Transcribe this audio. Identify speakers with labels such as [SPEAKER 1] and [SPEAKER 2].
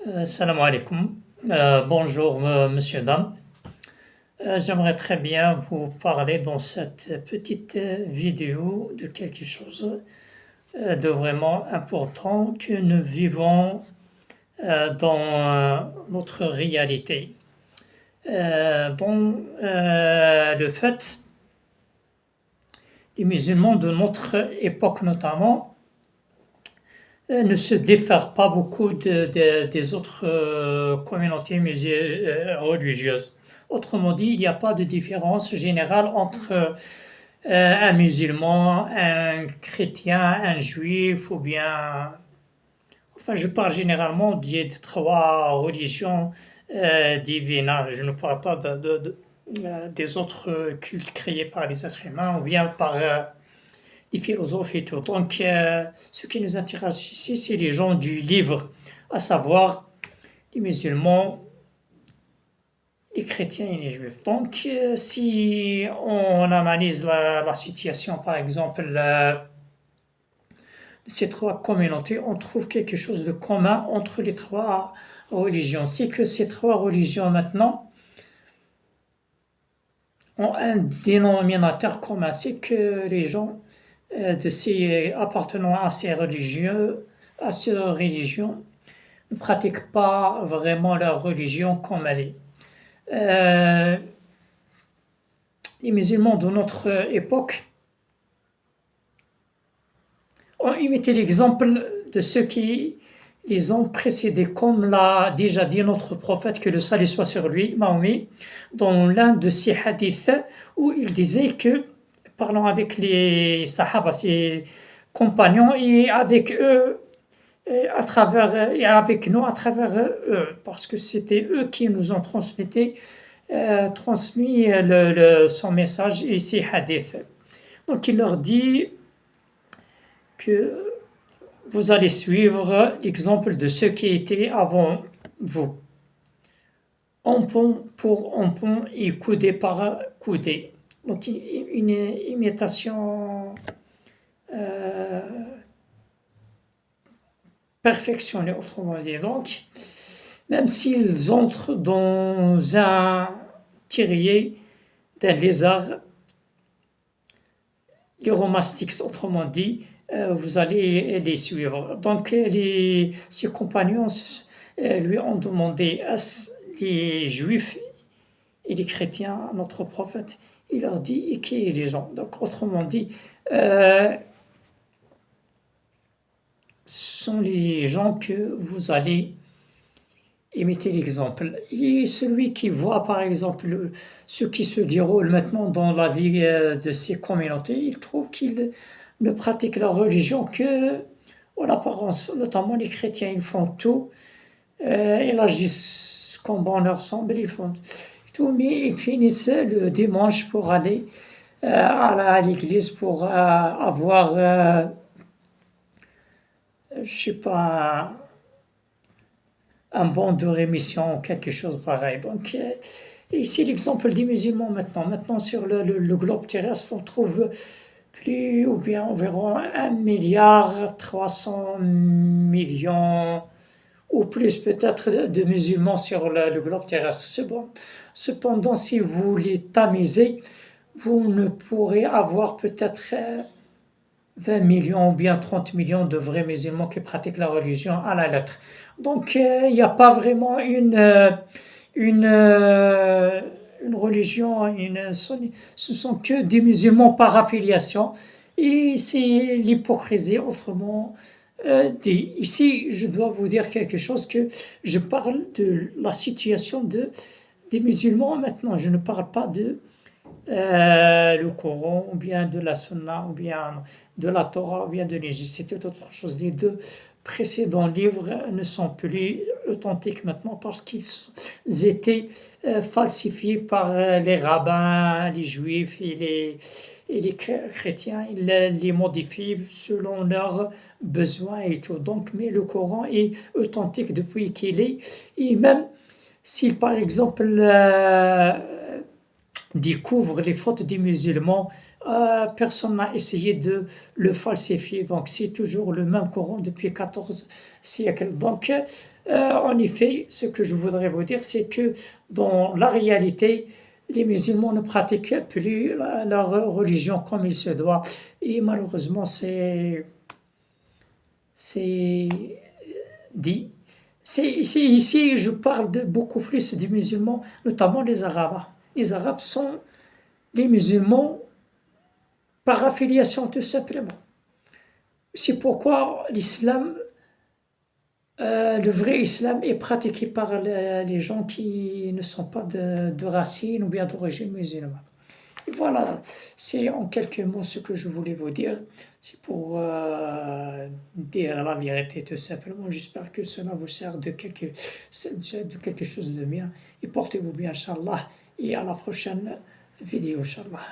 [SPEAKER 1] Salam alaikum. Bonjour, monsieur, dame. J'aimerais très bien vous parler dans cette petite vidéo de quelque chose de vraiment important que nous vivons dans notre réalité. Le fait, les musulmans de notre époque notamment ne se diffèrent pas beaucoup des autres communautés religieuses. Autrement dit, il n'y a pas de différence générale entre un musulman, un chrétien, un juif ou bien... Enfin, je parle généralement des trois religions divines, hein. Je ne parle pas des autres cultes créés par les êtres humains ou bien par les philosophes et tout. Donc, ce qui nous intéresse ici, c'est les gens du livre, à savoir les musulmans, les chrétiens et les juifs. Donc, si on analyse la situation, par exemple, de ces trois communautés, on trouve quelque chose de commun entre les trois religions. C'est que ces trois religions, maintenant, ont un dénominateur commun. C'est que les gens appartenant à ces religions, ne pratiquent pas vraiment leur religion comme elle est. Les musulmans de notre époque ont imité l'exemple de ceux qui les ont précédés, comme l'a déjà dit notre prophète, que le salut soit sur lui, Mahomet, dans l'un de ses hadiths, où il disait que, parlant avec les sahaba, ses compagnons, et avec eux, et avec nous à travers eux, parce que c'était eux qui nous ont transmis son message et ses hadiths. Donc il leur dit que vous allez suivre l'exemple de ceux qui étaient avant vous, empont pour empont et coudé par coudé. Donc une imitation perfectionnée, autrement dit. Donc, même s'ils entrent dans un terrier d'un lézard, les romastiques, autrement dit, vous allez les suivre. Donc, ses compagnons lui ont demandé à les juifs et les chrétiens, notre prophète, il leur dit, et qui est les gens? Donc, autrement dit, ce sont les gens que vous allez imiter l'exemple. Et celui qui voit, par exemple, ce qui se déroule maintenant dans la vie de ces communautés, il trouve qu'ils ne pratiquent leur religion que en apparence. Notamment les chrétiens, ils font tout, ils agissent comme bon leur semble, ils font tout, mais ils finissent le dimanche pour aller à l'église pour avoir, je sais pas, un bon de rémission ou quelque chose pareil. Donc, ici, l'exemple des musulmans maintenant. Maintenant, sur le globe terrestre, on trouve plus ou bien environ 1,3 milliard ou plus peut-être de musulmans sur le globe terrestre. C'est bon. Cependant, si vous les tamisez, vous ne pourrez avoir peut-être 20 millions ou bien 30 millions de vrais musulmans qui pratiquent la religion à la lettre. Donc, il n'y a pas vraiment une, euh, une religion, ce sont que des musulmans par affiliation. Et c'est l'hypocrisie, autrement dit. Ici, je dois vous dire quelque chose, que je parle de la situation des musulmans maintenant. Je ne parle pas de le Coran, ou bien de la Sunna, ou bien de la Torah, ou bien de l'Égypte. C'était autre chose. Les deux précédents livres ne sont plus authentiques maintenant parce qu'ils étaient falsifiés par les rabbins, les juifs et les chrétiens. Ils les modifient selon leurs besoins et tout. Donc, mais le Coran est authentique depuis qu'il est. Et même si, par exemple, découvre les fautes des musulmans, personne n'a essayé de le falsifier. Donc c'est toujours le même Coran depuis 14 siècle. Donc, en effet, ce que je voudrais vous dire, c'est que dans la réalité, les musulmans ne pratiquent plus leur religion comme il se doit. Et malheureusement, c'est dit. Ici, je parle de beaucoup plus des musulmans, notamment les Arabes. Les Arabes sont des musulmans par affiliation, tout simplement. C'est pourquoi l'islam, le vrai islam, est pratiqué par les gens qui ne sont pas de racines ou bien d'origine musulmane. Et voilà, c'est en quelques mots ce que je voulais vous dire. C'est pour dire la vérité, tout simplement. J'espère que cela vous sert de quelque chose de bien. Et portez-vous bien, Inch'Allah. Et à la prochaine vidéo, Inch'Allah.